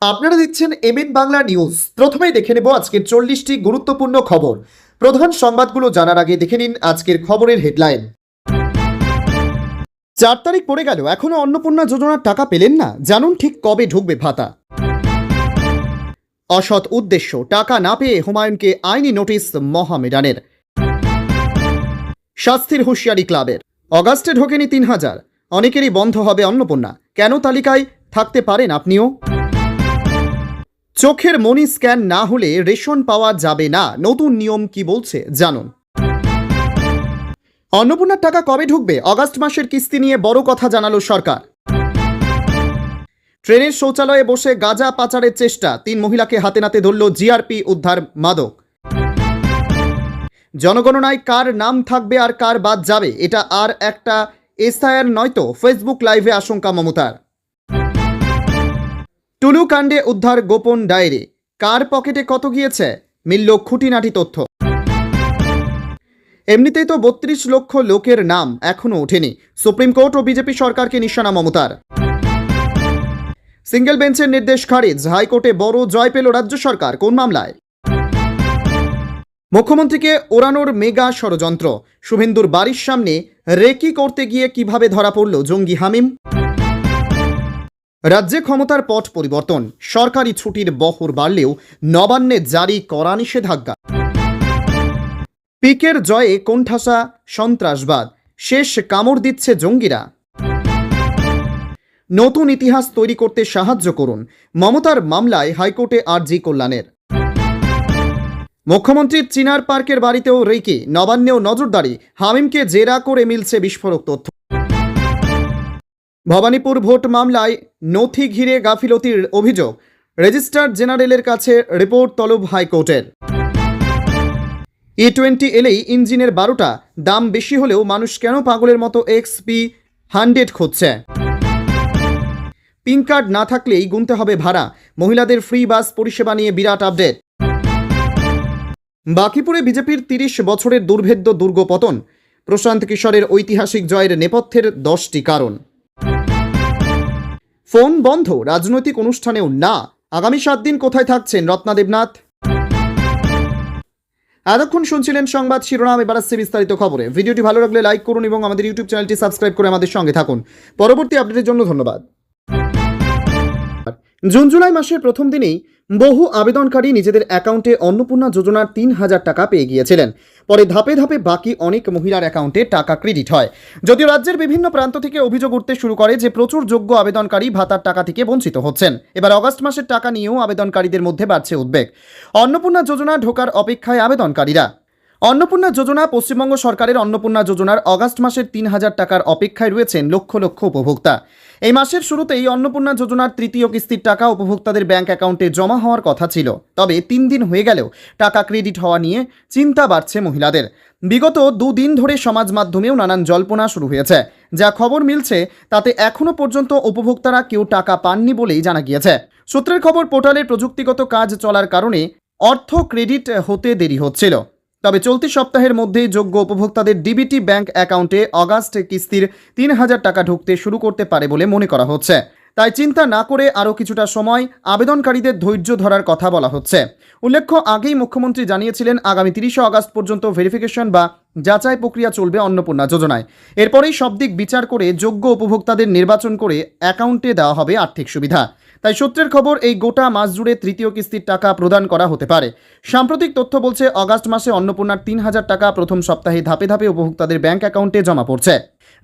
আপনারা দেখছেন MN Bangla news. প্রথমেই দেখে নেব আজকের 40টি গুরুত্বপূর্ণ খবর। প্রধান সংবাদগুলো জানার আগে দেখে নিন আজকের খবরের হেডলাইন। 4 তারিখ পড়ে গেল, এখনো অন্নপূর্ণা যোজনার টাকা পেলেন না। জানুন ঠিক কবে ঢুকবে ভাতা। অসৎ উদ্দেশ্য, টাকা না পেয়ে হুমায়ুনকে আইনি নোটিশ মহামেডানের। শাস্তির হুঁশিয়ারি ক্লাবের। অগাস্টে ঢোকেনি 3000, অনেকেরই বন্ধ হবে অন্নপূর্ণা। কেন তালিকায় থাকতে পারেন আপনিও? চোখের মনি স্ক্যান না হলে রেশন পাওয়া যাবে না, নতুন নিয়ম কি বলছে জানুন। অন্নপূর্ণার টাকা কবে ঢুকবে? অগাস্ট মাসের কিস্তি নিয়ে বড় কথা জানালো সরকার। ট্রেনের শৌচালয়ে বসে গাঁজা পাচারের চেষ্টা, 3 মহিলাকে হাতে নাতে ধরল জিআরপি, উদ্ধার মাদক। জনগণনায় কার নাম থাকবে আর কার বাদ যাবে, এটা আর একটা এসআইআর নয়তো? ফেসবুক লাইভে আশঙ্কা মমতার। টুলু কাণ্ডে উদ্ধার গোপন ডায়েরি, কার পকেটে কত গিয়েছে মিলল খুঁটিনাটি তথ্য। এমনিতেই তো 32 লক্ষ লোকের নাম এখনো ওঠেনি, সুপ্রিম কোর্ট ও বিজেপি সরকারকে নিশানা মমতার। সিঙ্গেল বেঞ্চের নির্দেশ খারিজ, হাইকোর্টে বড় জয় পেল রাজ্য সরকার। কোন মামলায়? মুখ্যমন্ত্রীকে ওড়ানোর মেগা ষড়যন্ত্র, শুভেন্দুর বাড়ির সামনে রেকি করতে গিয়ে কিভাবে ধরা পড়ল জঙ্গি হামিম। রাজ্যে ক্ষমতার পট পরিবর্তন, সরকারি ছুটির বহর বাড়লেও নবান্নে জারি করা নিষেধাজ্ঞা। পিকের জয়ে কোণঠাসা সন্ত্রাসবাদ, শেষ কামড় দিচ্ছে জঙ্গিরা। নতুন ইতিহাস তৈরি করতে সাহায্য করুন, মমতার মামলায় হাইকোর্টে আরজি কল্যাণের। মুখ্যমন্ত্রীর চিনার পার্কের বাড়িতেও রেকি, নবান্নেও নজরদারি, হামিমকে জেরা করে মিলছে বিস্ফোরক তথ্য। ভবানীপুর ভোট মামলায় নথি ঘিরে গাফিলতির অভিযোগ, রেজিস্ট্রার জেনারেলের কাছে রিপোর্ট তলব হাইকোর্টের। E20 এলেই ইঞ্জিনের 12টা, দাম বেশি হলেও মানুষ কেন পাগলের মতো XP100 খুঁজছে। পিন কার্ড না থাকলেই গুনতে হবে ভাড়া, মহিলাদের ফ্রি বাস পরিষেবা নিয়ে বিরাট আপডেট। বাঁকিপুরে বিজেপির 30 বছরের দুর্ভেদ্য দুর্গপতন, প্রশান্ত কিশোরের ঐতিহাসিক জয়ের নেপথ্যের 10টি কারণ। ফোন বন্ধ, রাজনৈতিক অনুষ্ঠানেও না। আগামী 7 দিন কোথায় থাকছেন রত্না দেবনাথ? এতক্ষণ শুনছিলেন সংবাদ শিরোনাম, এবার আসছে বিস্তারিত খবরে। ভিডিওটি ভালো লাগলে লাইক করুন এবং আমাদের ইউটিউব চ্যানেলটি সাবস্ক্রাইব করে আমাদের সঙ্গে থাকুন। পরবর্তী আপডেটের জন্য ধন্যবাদ। জুন জুলাই মাসের প্রথম দিনেই বহু আবেদনকারী নিজেদের অ্যাকাউন্টে অন্নপূর্ণা যোজনার 3000 টাকা পেয়ে গিয়েছিলেন। পরে ধাপে ধাপে বাকি অনেক মহিলার অ্যাকাউন্টে টাকা ক্রেডিট হয়। যদিও রাজ্যের বিভিন্ন প্রান্ত থেকে অভিযোগ উঠতে শুরু করে যে প্রচুর যোগ্য আবেদনকারী ভাতার টাকা থেকে বঞ্চিত হচ্ছেন। এবার অগাস্ট মাসের টাকা নিয়েও আবেদনকারীদের মধ্যে বাড়ছে উদ্বেগ। অন্নপূর্ণা যোজনা ঢোকার অপেক্ষায় আবেদনকারীরা। অন্নপূর্ণা যোজনা, পশ্চিমবঙ্গ সরকারের অন্নপূর্ণা যোজনার অগাস্ট মাসের 3000 টাকার অপেক্ষায় রয়েছেন লক্ষ লক্ষ উপভোক্তা। এই মাসের শুরুতেই অন্নপূর্ণা যোজনার তৃতীয় কিস্তির টাকা উপভোক্তাদের ব্যাংক অ্যাকাউন্টে জমা হওয়ার কথা ছিল। তবে 3 দিন হয়ে গেলেও টাকা ক্রেডিট হওয়া নিয়ে চিন্তা বাড়ছে মহিলাদের। বিগত 2 দিন ধরে সমাজ মাধ্যমেও নানান জল্পনা শুরু হয়েছে। যা খবর মিলছে তাতে এখনও পর্যন্ত উপভোক্তারা কেউ টাকা পাননি বলেই জানা গিয়েছে। সূত্রের খবর, পোর্টালের প্রযুক্তিগত কাজ চলার কারণে অর্থ ক্রেডিট হতে দেরি হচ্ছিল। তবে চলতি সপ্তাহের মধ্যেই যোগ্য উপভোক্তাদের ডিবিটি ব্যাংক অ্যাকাউন্টে অগাস্ট কিস্তির 3000 টাকা ঢুকতে শুরু করতে পারে বলে মনে করা হচ্ছে। তাই চিন্তা না করে আরও কিছুটা সময় আবেদনকারীদের ধৈর্য ধরার কথা বলা হচ্ছে। উল্লেখ্য, আগেই মুখ্যমন্ত্রী জানিয়েছিলেন আগামী 30 আগস্ট পর্যন্ত ভেরিফিকেশন বা যাচাই প্রক্রিয়া চলবে অন্নপূর্ণা যোজনায়। এরপরেই সব দিক বিচার করে যোগ্য উপভোক্তাদের নির্বাচন করে অ্যাকাউন্টে দেওয়া হবে আর্থিক সুবিধা। তাই সূত্রের খবর, এই গোটা মাস জুড়ে তৃতীয় কিস্তির টাকা প্রদান করা হতে পারে। সাম্প্রতিক তথ্য বলছে অগাস্ট মাসে অন্নপূর্ণার 3000 টাকা প্রথম সপ্তাহে ধাপে ধাপে উপভোক্তাদের ব্যাংক অ্যাকাউন্টে জমা পড়ছে।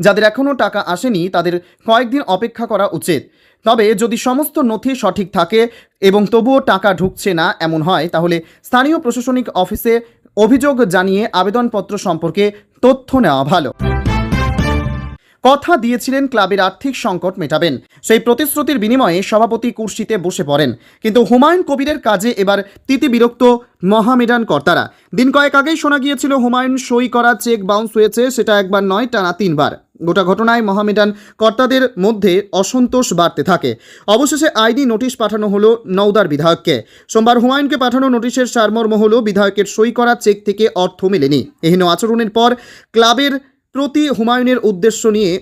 যাদের এখনও টাকা আসেনি তাদের কয়েকদিন অপেক্ষা করা উচিত। তবে যদি সমস্ত নথি সঠিক থাকে এবং তবুও টাকা ঢুকছে না এমন হয়, তাহলে স্থানীয় প্রশাসনিক অফিসে অভিযোগ জানিয়ে আবেদনপত্র সম্পর্কে তথ্য নেওয়া ভালো। কথা দিয়েছিলেন ক্লাবের আর্থিক সংকট মেটাবেন, সেই প্রতিশ্রুতির বিনিময়ে সভাপতি কুর্সিতে বসে পড়েন। কিন্তু হুমায়ুন কবিরের কাজে এবার তিতিবিরক্ত মহামেডান কর্তারা। দিন কয়েক আগেই শোনা গিয়েছিল হুমায়ুন সই করা চেক বাউন্স হয়েছে, সেটা একবার নয়, টানা 3 বার। গোটা ঘটনায় মহামেডান কর্তাদের মধ্যে অসন্তোষ বাড়তে থাকে। অবশেষে আইনি নোটিশ পাঠানো হলো নওদার বিধায়ককে। সোমবার হুমায়ুনকে পাঠানো নোটিশের সারমর্ম হলো বিধায়কের সই করা চেক থেকে অর্থ মেলেনি। এহেন আচরণের পর ক্লাবের প্রতি হুমায়ুনের উদ্দেশ্য নিয়ে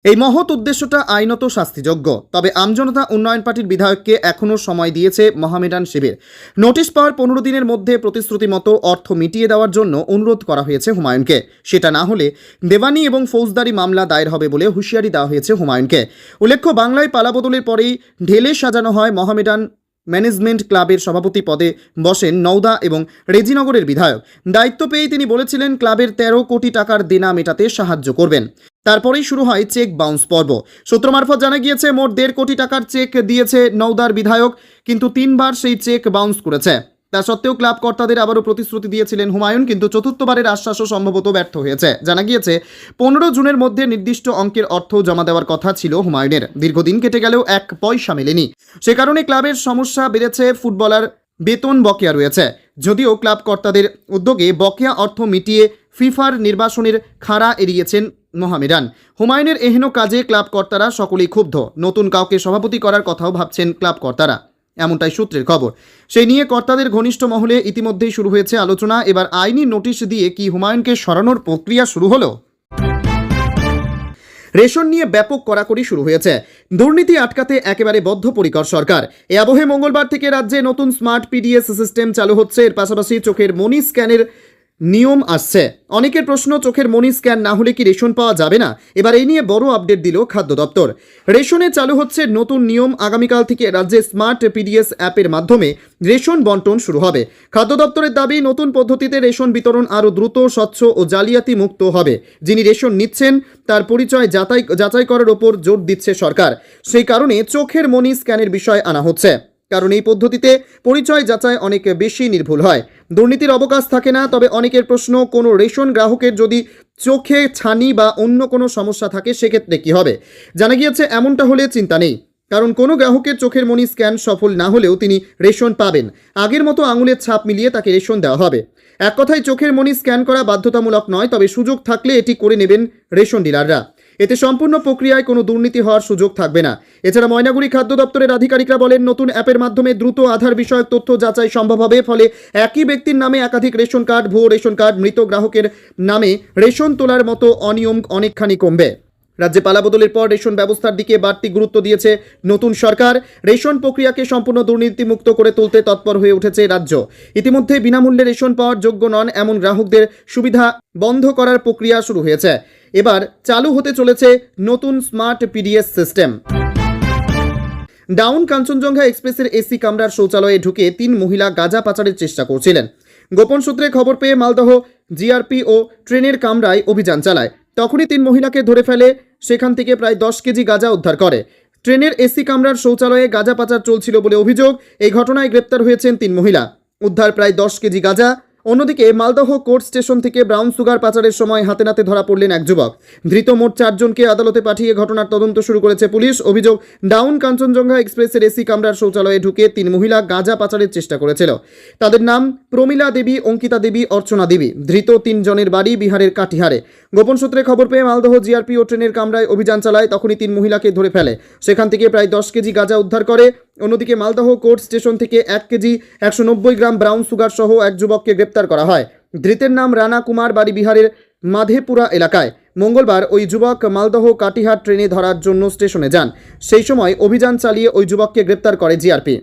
এই মহৎ উদ্দেশ্যটা আইনত শাস্তিযোগ্য। তবে আমজনতা উন্নয়ন পার্টির বিধায়ককে এখনও সময় দিয়েছে মহামেডান শিবির। নোটিশ পাওয়ার 15 দিনের মধ্যে প্রতিশ্রুতি মতো অর্থ মিটিয়ে দেওয়ার জন্য অনুরোধ করা হয়েছে হুমায়ুনকে। সেটা না হলে দেওয়ানি এবং ফৌজদারি মামলা দায়ের হবে বলে হুঁশিয়ারি দেওয়া হয়েছে হুমায়ুনকে। উল্লেখ্য, বাংলায় পালাবদলের পরেই ঢেলে সাজানো হয় মহামেডান ম্যানেজমেন্ট ক্লাবের সভাপতি পদে বসেন নওদা এবং রেজিনগরের বিধায়ক। দায়িত্ব পেয়েই তিনি বলেছিলেন ক্লাবের 13 কোটি টাকার দেনা মেটাতে সাহায্য করবেন। তারপরেই শুরু হয় চেক বাউন্স পর্ব। সূত্র মারফত জানা গিয়েছে মোট 1.5 কোটি টাকার চেক দিয়েছে নওদার বিধায়ক, কিন্তু 3বার সেই চেক বাউন্স করেছে। তা সত্ত্বেও ক্লাব কর্তাদের আবারও প্রতিশ্রুতি দিয়েছিলেন হুমায়ুন, কিন্তু চতুর্থবারের আশ্বাসও সম্ভবত ব্যর্থ হয়েছে। জানা গিয়েছে 15 জুনের মধ্যে নির্দিষ্ট অঙ্কের অর্থ জমা দেওয়ার কথা ছিল হুমায়ুনের। দীর্ঘদিন কেটে গেলেও এক পয়সা মেলেনি। সে কারণে ক্লাবের সমস্যা বেড়েছে, ফুটবলার বেতন বকেয়া রয়েছে। যদিও ক্লাব কর্তাদের উদ্যোগে বকেয়া অর্থ মিটিয়ে ফিফার নির্বাসনের খাড়া এড়িয়েছেন মহামেডান। হুমায়ুনের এহেন কাজে ক্লাব কর্তারা সকলেই ক্ষুব্ধ। নতুন কাউকে সভাপতি করার কথাও ভাবছেন ক্লাব কর্তারা, এমনটাই সূত্রের খবর। সেই নিয়ে কর্তাদের ঘনিষ্ঠ মহলে ইতিমধ্যেই শুরু হয়েছে আলোচনা। এবার আইনি নোটিশ দিয়ে কি হুমায়ুনকে সরানোর প্রক্রিয়া শুরু হলো? রেশন নিয়ে ব্যাপক কড়াকড়ি শুরু হয়েছে। দুর্নীতি আটকাতে একেবারে বদ্ধপরিকর সরকার। এ আবহে মঙ্গলবার থেকে রাজ্যে নতুন স্মার্ট পিডিএস সিস্টেম চালু হচ্ছে। এর পাশাপাশি চোখের মনি স্ক্যানের নিয়ম আসছে। অনেকের প্রশ্ন, চোখের মনি স্ক্যান না হলে কি রেশন পাওয়া যাবে না? এবার এই নিয়ে বড় আপডেট দিল খাদ্য দপ্তর। রেশনে চালু হচ্ছে নতুন নিয়ম। আগামীকাল থেকে রাজ্যে স্মার্ট পিডিএস অ্যাপের মাধ্যমে রেশন বন্টন শুরু হবে। খাদ্য দপ্তরের দাবি, নতুন পদ্ধতিতে রেশন বিতরণ আরও দ্রুত, স্বচ্ছ ও জালিয়াতি মুক্ত হবে। যিনি রেশন নিচ্ছেন তার পরিচয় যাচাই করার ওপর জোর দিচ্ছে সরকার। সেই কারণে চোখের মনি স্ক্যানের বিষয় আনা হচ্ছে, কারণ এই পদ্ধতিতে পরিচয় যাচাই অনেক বেশি নির্ভুল হয়, দুর্নীতির অবকাশ থাকে না। তবে অনেকের প্রশ্ন, কোনো রেশন গ্রাহকের যদি চোখে ছানি বা অন্য কোনো সমস্যা থাকে সেক্ষেত্রে কী হবে? জানা গিয়েছে এমনটা হলে চিন্তা নেই, কারণ কোনো গ্রাহকের চোখের মনি স্ক্যান সফল না হলেও তিনি রেশন পাবেন। আগের মতো আঙুলের ছাপ মিলিয়ে তাকে রেশন দেওয়া হবে। এক কথায়, চোখের মনি স্ক্যান করা বাধ্যতামূলক নয়, তবে সুযোগ থাকলে এটি করে নেবেন রেশন ডিলাররা। এতে সম্পূর্ণ প্রক্রিয়ায় কোনো দুর্নীতি হওয়ার সুযোগ থাকবে না। এছাড়া ময়নাগুড়ি খাদ্য দপ্তরের আধিকারিকরা বলেন, নতুন অ্যাপের মাধ্যমে দ্রুত আধার বিষয়ক তথ্য যাচাই সম্ভব হবে। ফলে একই ব্যক্তির নামে একাধিক রেশন কার্ড, ভুয়ো রেশন কার্ড, মৃত গ্রাহকের নামে রেশন তোলার মতো অনিয়ম অনেকখানি কমবে। রাজ্যে পালাবদলের পর রেশন ব্যবস্থার দিকে বাড়তি গুরুত্ব দিয়েছে নতুন সরকার। রেশন প্রক্রিয়াকে সম্পূর্ণ দুর্নীতিমুক্ত করে তুলতে তৎপর হয়ে উঠেছে রাজ্য। ইতিমধ্যে বিনামূল্যে রেশন পাওয়ার যোগ্য নন এমন গ্রাহকদের সুবিধা বন্ধ করার প্রক্রিয়া শুরু হয়েছে। এবার চালু হতে চলেছে নতুন smart PDS system. Down Kanchenjunga এক্সপ্রেসের এসি কামরার শৌচালয়ে ঢুকে 3 মহিলা গাঁজা পাচারের চেষ্টা করছিলেন। গোপন সূত্রে খবর পেয়ে মালদহ জিআরপি ও ট্রেনের কামরায় অভিযান চালায়। তখনই 3 মহিলাকে ধরে ফেলে। সেখান থেকে প্রায় 10 কেজি গাঁজা উদ্ধার করে। ট্রেনের এসি কামরার শৌচালয়ে গাঁজা পাচার চলছিল বলে অভিযোগ। এই ঘটনায় গ্রেপ্তার হয়েছেন 3 মহিলা। উদ্ধার প্রায় 10 কেজি গাঁজা। অন্যদিকে মালদহ কোর্ট স্টেশন থেকে ব্রাউন সুগার পাচারের সময় হাতে নাতে ধরা পড়লেন এক যুবক। ধৃত মোট 4 জনকে আদালতে পাঠিয়ে ঘটনার তদন্ত শুরু করেছে পুলিশ। অভিযোগ, ডাউন কাঞ্চনজঙ্ঘা এক্সপ্রেসের এসি কামরার শৌচালয়ে ঢুকে 3 মহিলা গাঁজা পাচারের চেষ্টা করেছিল। তাদের নাম প্রমীলা দেবী, অঙ্কিতা দেবী, অর্চনা দেবী। ধৃত 3 জনের বাড়ি বিহারের কাটিহারে। গোপন সূত্রে খবর পেয়ে মালদহ জিআরপি ও ট্রেনের কামরায় অভিযান চালায়। তখনই 3 মহিলাকে ধরে ফেলে। সেখান থেকে প্রায় 10 কেজি গাঁজা উদ্ধার করে। অন্যদিকে মালদহ কোর্ট স্টেশন থেকে 1 কেজি 190 গ্রাম ব্রাউন সুগার সহ এক যুবককে গ্রেপ্তার করা হয়। ধৃতের নাম রানা কুমার, বাড়ি বিহারের মাধেপুরা এলাকায়। মঙ্গলবার ওই যুবক মালদহ কাটিহার ট্রেনে ধরার জন্য স্টেশনে যান। সেই সময় অভিযান চালিয়ে ওই যুবককে গ্রেপ্তার করে জিআরপি।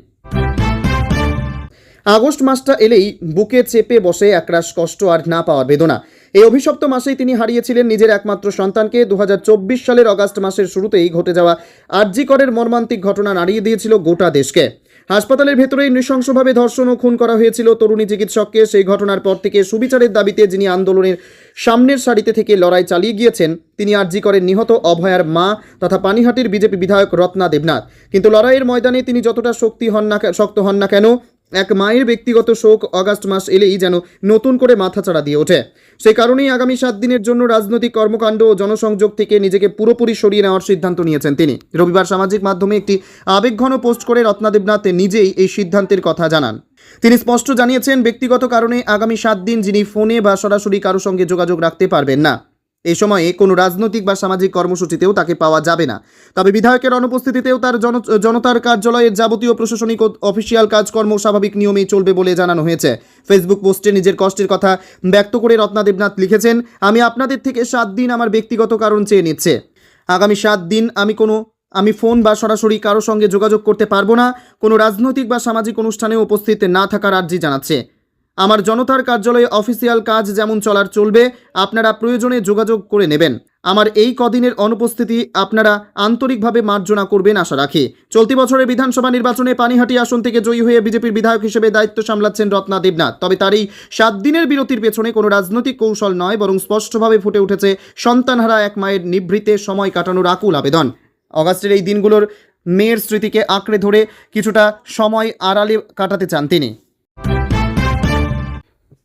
আগস্ট মাসটা এলেই বুকে চেপে বসে একরাশ কষ্ট আর না পাওয়ার বেদনা। এই অভিশপ্ত মাসেই তিনি হারিয়েছিলেন নিজের একমাত্র সন্তানকে। 2024 সালের অগাস্ট মাসের শুরুতেই ঘটে যাওয়া আরজি করের মর্মান্তিক ঘটনা নাড়িয়ে দিয়েছিল গোটা দেশকে। হাসপাতালের ভেতরেই নৃশংসভাবে ধর্ষণ ও খুন করা হয়েছিল তরুণী চিকিৎসককে। সেই ঘটনার পর থেকে সুবিচারের দাবিতে যিনি আন্দোলনের সামনের সারিতে থেকে লড়াই চালিয়ে গিয়েছেন, তিনি আরজি করের নিহত অভয়ার মা তথা পানিহাটির বিজেপি বিধায়ক রত্না দেবনাথ। কিন্তু লড়াইয়ের ময়দানে তিনি যতটা শক্ত হন না কেন, এক মায়ের ব্যক্তিগত শোক আগস্ট মাস এলেই যেন নতুন করে মাথাচাড়া দিয়ে ওঠে। সেই কারণেই আগামী 7 দিনের জন্য রাজনৈতিক কর্মকাণ্ড ও জনসংযোগ থেকে নিজেকে পুরোপুরি সরিয়ে নেওয়ার সিদ্ধান্ত নিয়েছেন তিনি। রবিবার সামাজিক মাধ্যমে একটি আবেগঘন পোস্ট করে রত্না দেবনাথ নিজেই এই সিদ্ধান্তের কথা জানান। তিনি স্পষ্ট জানিয়েছেন, ব্যক্তিগত কারণে আগামী 7 দিন যিনি ফোনে বা সরাসরি কারো সঙ্গে যোগাযোগ রাখতে পারবেন না। এই সময়ে কোনো রাজনৈতিক বা সামাজিক কর্মসূচিতেও তাকে পাওয়া যাবে না। তবে বিধায়কের অনুপস্থিতিতেও তার জনতার কার্যালয়ের যাবতীয় প্রশাসনিক ও অফিসিয়াল কাজকর্ম স্বাভাবিক নিয়মেই চলবে বলে জানানো হয়েছে। ফেসবুক পোস্টে নিজের কষ্টের কথা ব্যক্ত করে রত্না দেবনাথ লিখেছেন, আমি আপনাদের থেকে 7 দিন আমার ব্যক্তিগত কারণ চেয়ে নিচ্ছে। আগামী 7 দিন আমি ফোন বা সরাসরি কারো সঙ্গে যোগাযোগ করতে পারবো না। কোনো রাজনৈতিক বা সামাজিক অনুষ্ঠানে উপস্থিত না থাকার আর্জি জানাচ্ছে। আমার জনতার কার্যালয়ে অফিসিয়াল কাজ যেমন চলবে, আপনারা প্রয়োজনে যোগাযোগ করে নেবেন। আমার এই কদিনের অনুপস্থিতি আপনারা আন্তরিকভাবে মার্জনা করবেন আশা রাখি। চলতি বছরের বিধানসভা নির্বাচনে পানিহাটি আসন থেকে জয়ী হয়ে বিজেপির বিধায়ক হিসেবে দায়িত্ব সামলাচ্ছেন রত্না দেবনাথ। তবে তার এই 7 দিনের বিরতির পেছনে কোনো রাজনৈতিক কৌশল নয়, বরং স্পষ্টভাবে ফুটে উঠেছে সন্তানহারা এক মায়ের নিভৃতে সময় কাটানোর আকুল আবেদন। অগাস্টের এই দিনগুলোর মেয়ের স্মৃতিকে আঁকড়ে ধরে কিছুটা সময় আড়ালে কাটাতে চান তিনি।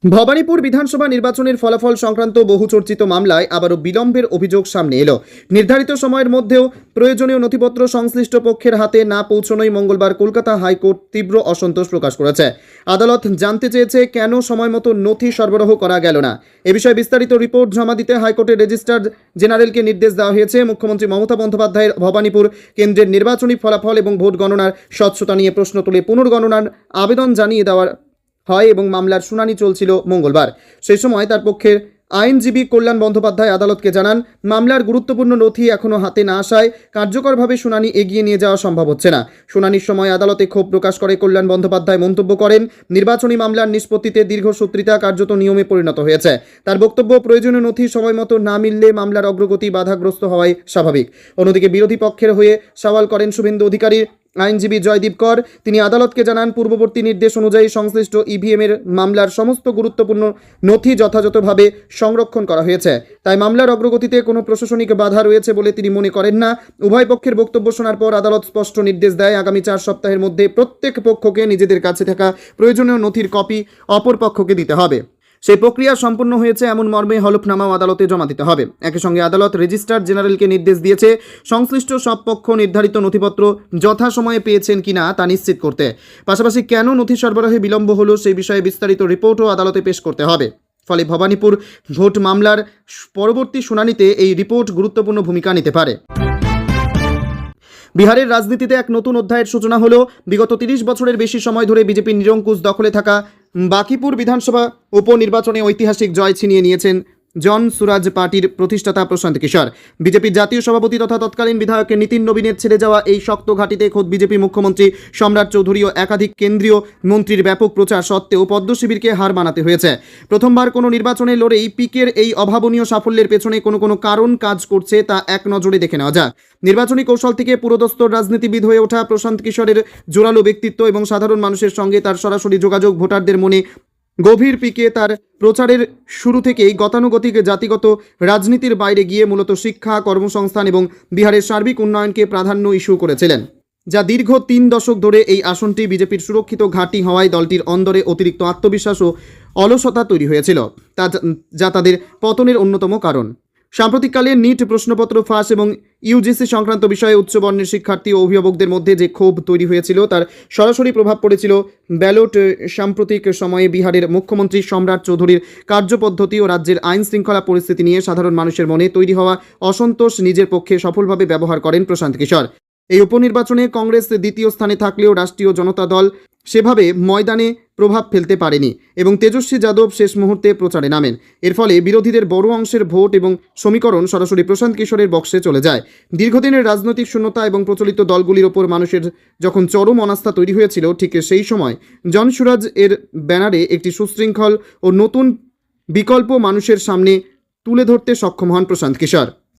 ভবানীপুর বিধানসভা নির্বাচনের ফলাফল সংক্রান্ত বহুচর্চিত মামলায় আবারও বিলম্বের অভিযোগ সামনে এলো। নির্ধারিত সময়ের মধ্যেও প্রয়োজনীয় নথিপত্র সংশ্লিষ্ট পক্ষের হাতে না পৌঁছানোয় মঙ্গলবার কলকাতা হাইকোর্ট তীব্র অসন্তোষ প্রকাশ করেছে। আদালত জানতে চেয়েছে কেন সময়মতো নথি সরবরাহ করা গেল না। এ বিষয়ে বিস্তারিত রিপোর্ট জমা দিতে হাইকোর্টের রেজিস্ট্রার জেনারেলকে নির্দেশ দেওয়া হয়েছে। মুখ্যমন্ত্রী মমতা বন্দ্যোপাধ্যায়ের ভবানীপুর কেন্দ্রের নির্বাচনী ফলাফল এবং ভোট গণনার স্বচ্ছতা নিয়ে প্রশ্ন তুলে পুনর্গণনার আবেদন জানিয়ে দেওয়ার হয় এবং মামলার শুনানি চলছিল মঙ্গলবার। সেই সময় তার পক্ষের আইনজীবী কল্যাণ বন্দ্যোপাধ্যায় আদালতকে জানান, মামলার গুরুত্বপূর্ণ নথি এখনও হাতে না আসায় কার্যকরভাবে শুনানি এগিয়ে নিয়ে যাওয়া সম্ভব হচ্ছে না। শুনানির সময় আদালতে ক্ষোভ প্রকাশ করে কল্যাণ বন্দ্যোপাধ্যায় মন্তব্য করেন, নির্বাচনী মামলার নিষ্পত্তিতে দীর্ঘসূত্রিতা কার্যত নিয়মে পরিণত হয়েছে। তার বক্তব্য, প্রয়োজনীয় নথি সময়মতো না মিললে মামলার অগ্রগতি বাধাগ্রস্ত হওয়াই স্বাভাবিক। অন্যদিকে বিরোধী পক্ষের হয়ে সওয়াল করেন শুভেন্দু অধিকারী আইনজীবী জয়দীপ কর। তিনি আদালতকে জানান, পূর্ববর্তী নির্দেশ অনুযায়ী সংশ্লিষ্ট ইভিএমের মামলার সমস্ত গুরুত্বপূর্ণ নথি যথাযথভাবে সংরক্ষণ করা হয়েছে, তাই মামলার অগ্রগতিতে কোনো প্রশাসনিক বাধা রয়েছে বলে তিনি মনে করেন না। উভয় পক্ষের বক্তব্য শোনার পর আদালত স্পষ্ট নির্দেশ দেয়, আগামী 4 সপ্তাহের মধ্যে প্রত্যেক পক্ষকে নিজেদের কাছে থাকা প্রয়োজনীয় নথির কপি অপর পক্ষকে দিতে হবে। সেই প্রক্রিয়া সম্পন্ন হয়েছে এমন মর্মে হলফনামাও আদালতে জমা দিতে হবে। একই সঙ্গে আদালত রেজিস্ট্রার জেনারেলকে নির্দেশ দিয়েছে সংশ্লিষ্ট সব পক্ষ নির্ধারিত নথিপত্র যথাসময়ে পেয়েছেন কিনা তা নিশ্চিত করতে। পাশাপাশি কেন নথি সরবরাহে বিলম্ব হলো সেই বিষয়ে বিস্তারিত রিপোর্টও আদালতে পেশ করতে হবে। ফলে ভবানীপুর ভোট মামলার পরবর্তী শুনানিতে এই রিপোর্ট গুরুত্বপূর্ণ ভূমিকা নিতে পারে। বিহারের রাজনীতিতে এক নতুন অধ্যায়ের সূচনা হলো। বিগত 30 বছরের বেশি সময় ধরে বিজেপির নিরঙ্কুশ দখলে থাকা বাঁকিপুর বিধানসভা উপনির্বাচনে ঐতিহাসিক জয় ছিনিয়ে নিয়েছেন জন সুরাজ পার্টির প্রতিষ্ঠাতা প্রশান্ত কিশোর। বিজেপির জাতীয় সভাপতি তথা তৎকালীন বিধায়ক নীতিন নবীনের ছেড়ে যাওয়া এই শক্ত ঘাঁটিতে খোদ বিজেপি মুখ্যমন্ত্রী সম্রাট চৌধুরী ও একাধিক কেন্দ্রীয় মন্ত্রীর ব্যাপক প্রচার সত্ত্বেও পদ্ম শিবিরকে হার মানাতে হয়েছে। প্রথমবার কোনো নির্বাচনে লড়েই পিকের এই অভাবনীয় সাফল্যের পেছনে কোনো কারণ কাজ করছে তা এক নজরে দেখে নেওয়া যাক। নির্বাচনী কৌশল থেকে পুরোদস্তর রাজনীতিবিদ হয়ে ওঠা প্রশান্ত কিশোরের জোরালো ব্যক্তিত্ব এবং সাধারণ মানুষের সঙ্গে তার সরাসরি যোগাযোগ ভোটারদের মনে গভীর পিকে তার প্রচারের শুরু থেকেই গতানুগতিক জাতিগত রাজনীতির বাইরে গিয়ে মূলত শিক্ষা, কর্মসংস্থান এবং বিহারের সার্বিক উন্নয়নকে প্রাধান্য ইস্যু করেছিলেন, যা দীর্ঘ 3 দশক ধরে এই আসনটি বিজেপির সুরক্ষিত ঘাঁটি হওয়ায় দলটির অন্দরে অতিরিক্ত আত্মবিশ্বাস ও অলসতা তৈরি হয়েছিল, যা তাদের পতনের অন্যতম কারণ। সাম্প্রতিককালে নিট প্রশ্নপত্র ফাঁস এবং ইউজিসি সংক্রান্ত বিষয়ে উচ্চবর্ণের শিক্ষার্থী ও অভিভাবকদের মধ্যে যে ক্ষোভ তৈরি হয়েছিল তার সরাসরি প্রভাব পড়েছিল ব্যালট। সাম্প্রতিক সময়ে বিহারের মুখ্যমন্ত্রী সম্রাট চৌধুরীর কার্যপদ্ধতি ও রাজ্যের আইন শৃঙ্খলা পরিস্থিতি নিয়ে সাধারণ মানুষের মনে তৈরি হওয়া অসন্তোষ নিজের পক্ষে সফলভাবে ব্যবহার করেন প্রশান্ত কিশোর। এই উপনির্বাচনে কংগ্রেস দ্বিতীয় স্থানে থাকলেও রাষ্ট্রীয় জনতা দল সেভাবে ময়দানে প্রভাব ফেলতে পারেনি এবং তেজস্বী যাদব শেষ মুহূর্তে প্রচারে নামেন। এর ফলে বিরোধীদের বড় অংশের ভোট এবং সমীকরণ সরাসরি প্রশান্ত কিশোরের বক্সে চলে যায়। দীর্ঘদিনের রাজনৈতিক শূন্যতা এবং প্রচলিত দলগুলির ওপর মানুষের যখন চরম অনাস্থা তৈরি হয়েছিল, ঠিক সেই সময় জন সুরাজ এর ব্যানারে একটি সুশৃঙ্খল ও নতুন বিকল্প মানুষের সামনে তুলে ধরতে সক্ষম হন প্রশান্ত কিশোর।